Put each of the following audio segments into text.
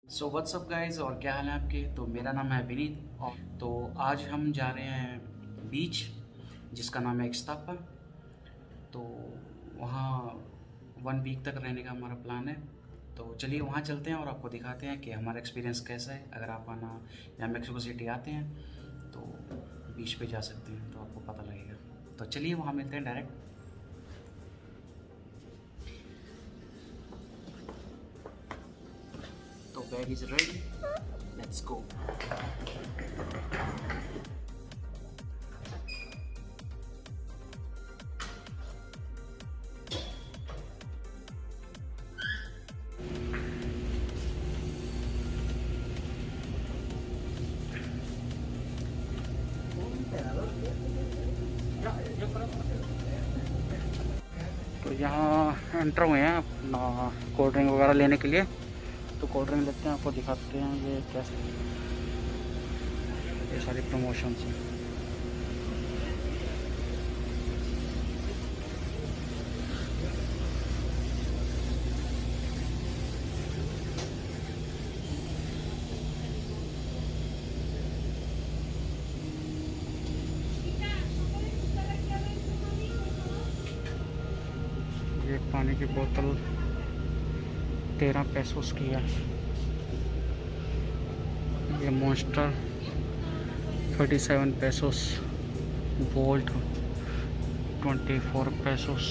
So what's up guys, और क्या हाल है आपके। तो मेरा नाम है विनीत। और तो आज हम जा रहे हैं बीच जिसका नाम है एक्सतापा। तो वहाँ 1 वीक तक रहने का हमारा प्लान है। तो चलिए वहाँ चलते हैं और आपको दिखाते हैं कि हमारा एक्सपीरियंस कैसा है। अगर आप आना या मेक्सिको सिटी आते हैं तो बीच पे जा सकते हैं, तो आपको पता लगेगा। तो चलिए वहाँ मिलते हैं डायरेक्ट। तो bag is ready, let's go. तो यहाँ एंटर हुए हैं अपना कोल्ड ड्रिंक वगैरह लेने के लिए। तो कोल्ड ड्रिंक लेते हैं, आपको दिखाते हैं ये कैसे, ये सारी प्रमोशंस हैं। ये पानी की बोतल 13 पैसोस की है। ये मॉन्स्टर 37 पैसोस, वोल्ट 24 पैसोस।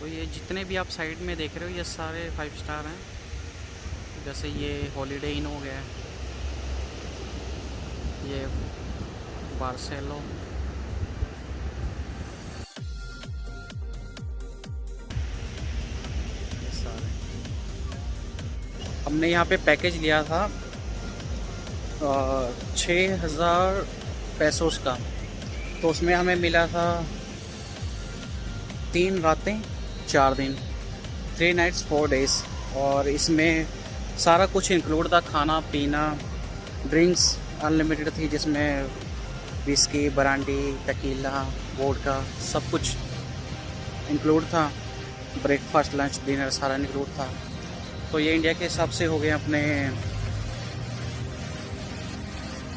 तो ये जितने भी आप साइड में देख रहे हो ये सारे 5 स्टार हैं। जैसे ये हॉलीडे इन हो गया, ये बार्सेलो, ये सारे। हमने यहाँ पे पैकेज लिया था 6,000 पैसोस का। तो उसमें हमें मिला था 3 रातें 4 दिन, 3 नाइट्स 4 डेज़। और इसमें सारा कुछ इंक्लूड था, खाना पीना, ड्रिंक्स अनलिमिटेड थी, जिसमें विस्की, ब्रांडी, टकीला, वोडका सब कुछ इंक्लूड था। ब्रेकफास्ट, लंच, डिनर सारा इंक्लूड था। तो ये इंडिया के हिसाब से हो गए अपने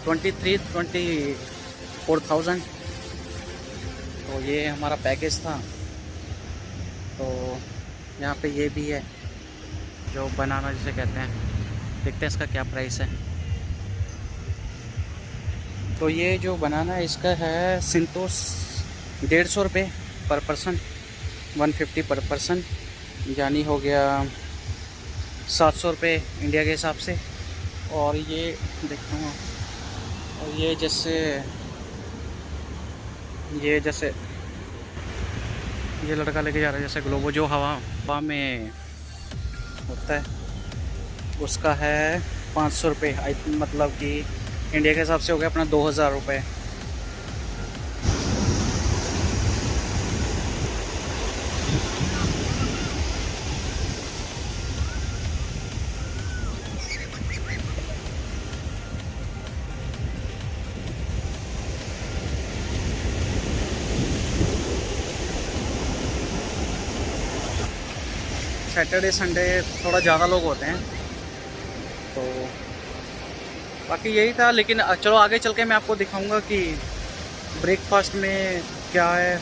23-24,000। तो ये हमारा पैकेज था। तो यहाँ पे ये भी है जो बनाना जिसे कहते हैं, देखते हैं इसका क्या प्राइस है। तो ये जो बनाना है इसका है सिंतोस 150 रुपये पर पर्सन, 150 पर पर्सन, यानी हो गया 700 रुपये इंडिया के हिसाब से। और ये देखता हूँ, और ये जैसे ये लड़का लेके जा रहा है, जैसे ग्लोबो जो हवा में होता है, उसका है 500 रुपये। मतलब कि इंडिया के हिसाब से हो गया अपना 2,000 रुपये। सैटरडे संडे थोड़ा ज़्यादा लोग होते हैं, बाकी यही था, लेकिन चलो आगे चल के मैं आपको दिखाऊंगा कि ब्रेकफास्ट में क्या है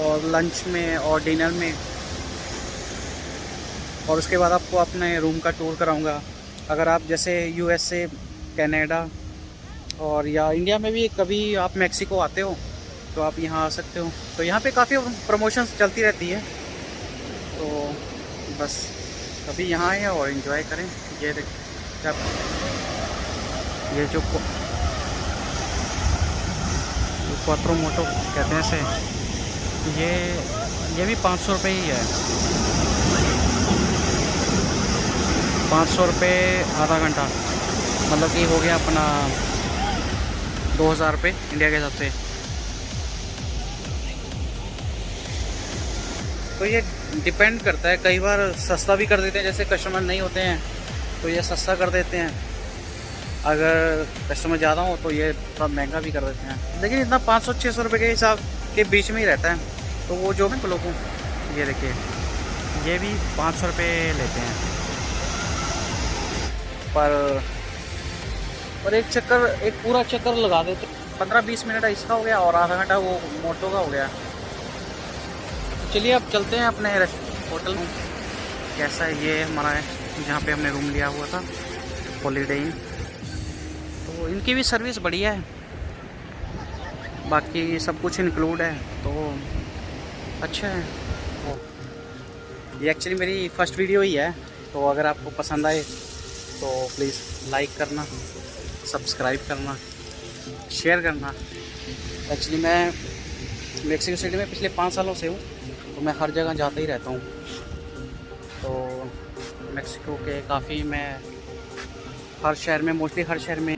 और लंच में और डिनर में, और उसके बाद आपको अपने रूम का टूर कराऊंगा। अगर आप जैसे USA, कनाडा और या इंडिया में भी कभी आप मैक्सिको आते हो तो आप यहाँ आ सकते हो। तो यहाँ पे काफ़ी प्रमोशंस चलती रहती है, तो बस कभी यहाँ आए और इन्जॉय करें। ये देखिए, ये जो क्वाट्रो मोटो कहते हैं इसे, ये भी 500 रुपये ही है। 500 रुपये आधा घंटा, मतलब कि हो गया अपना 2000 रुपये इंडिया के हिसाब से। तो ये डिपेंड करता है, कई बार सस्ता भी कर देते हैं, जैसे कस्टमर नहीं होते हैं तो ये सस्ता कर देते हैं, अगर कस्टमर ज़्यादा हो तो ये थोड़ा महंगा भी कर देते हैं, लेकिन इतना 500-600 रुपये के हिसाब के बीच में ही रहता है। तो वो जो है लोगों, ये देखिए ये भी 500 रुपये लेते हैं पर एक चक्कर, एक पूरा चक्कर लगा देते। 15-20 मिनट इसका हो गया और आधा घंटा वो मोटो का हो गया। चलिए अब चलते हैं अपने होटल में। कैसा है ये हमारा है जहाँ पे हमने रूम लिया हुआ था, हॉलीडे इन। तो इनकी भी सर्विस बढ़िया है, बाकी सब कुछ इंक्लूड है तो अच्छा है। ये एक्चुअली मेरी फर्स्ट वीडियो ही है, तो अगर आपको पसंद आए तो प्लीज़ लाइक करना, सब्सक्राइब करना, शेयर करना। एक्चुअली मैं मैक्सिको सिटी में पिछले 5 सालों से हूँ, तो मैं हर जगह जाता ही रहता हूँ। तो मैक्सिको के काफ़ी मैं हर शहर में, मोस्टली हर शहर में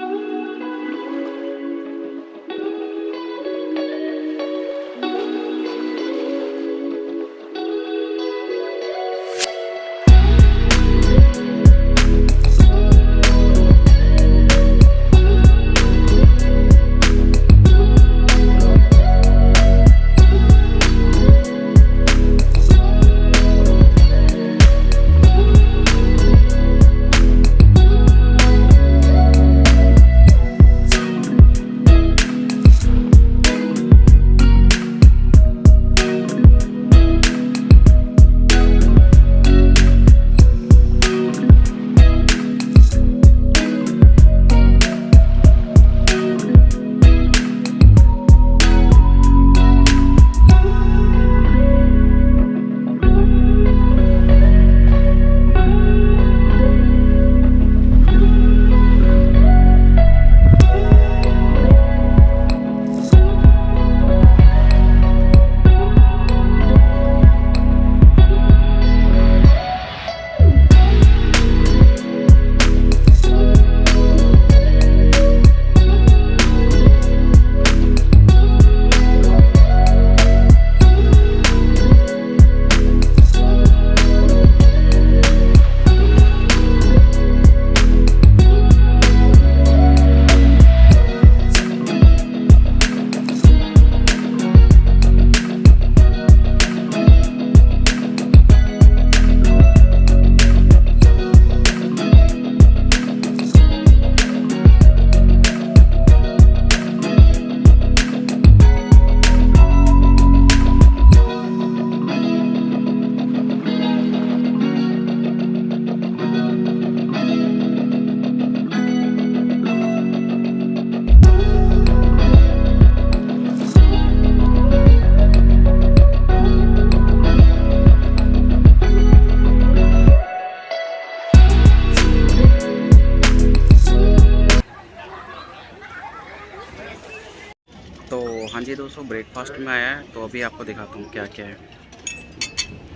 तो हाँ जी दोस्तों, ब्रेकफास्ट में आया है, तो अभी आपको दिखाता हूँ क्या क्या है।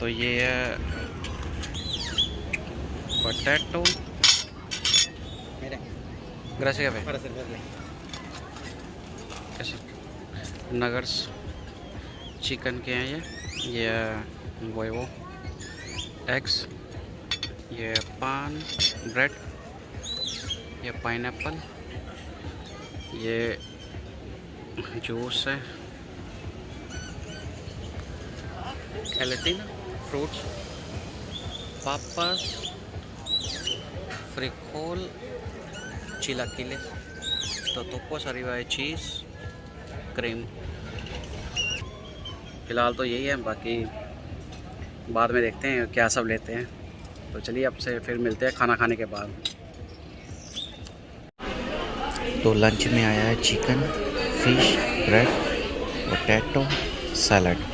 तो ये है पोटैटो, ग्रासिया पे कैसे नगर्स चिकन के हैं ये वो एग्स, ये पान ब्रेड, ये पाइनएप्पल, ये जूस है, कैलेटिन फ्रूट्स, पापस, फ्रिकोल, chilaquiles, totopos, arriba de cheese, cream. फ़िलहाल तो यही है, बाकी बाद में देखते हैं क्या सब लेते हैं। तो चलिए आपसे फिर मिलते हैं खाना खाने के बाद। तो लंच में आया है chicken, fish, bread, potato, salad.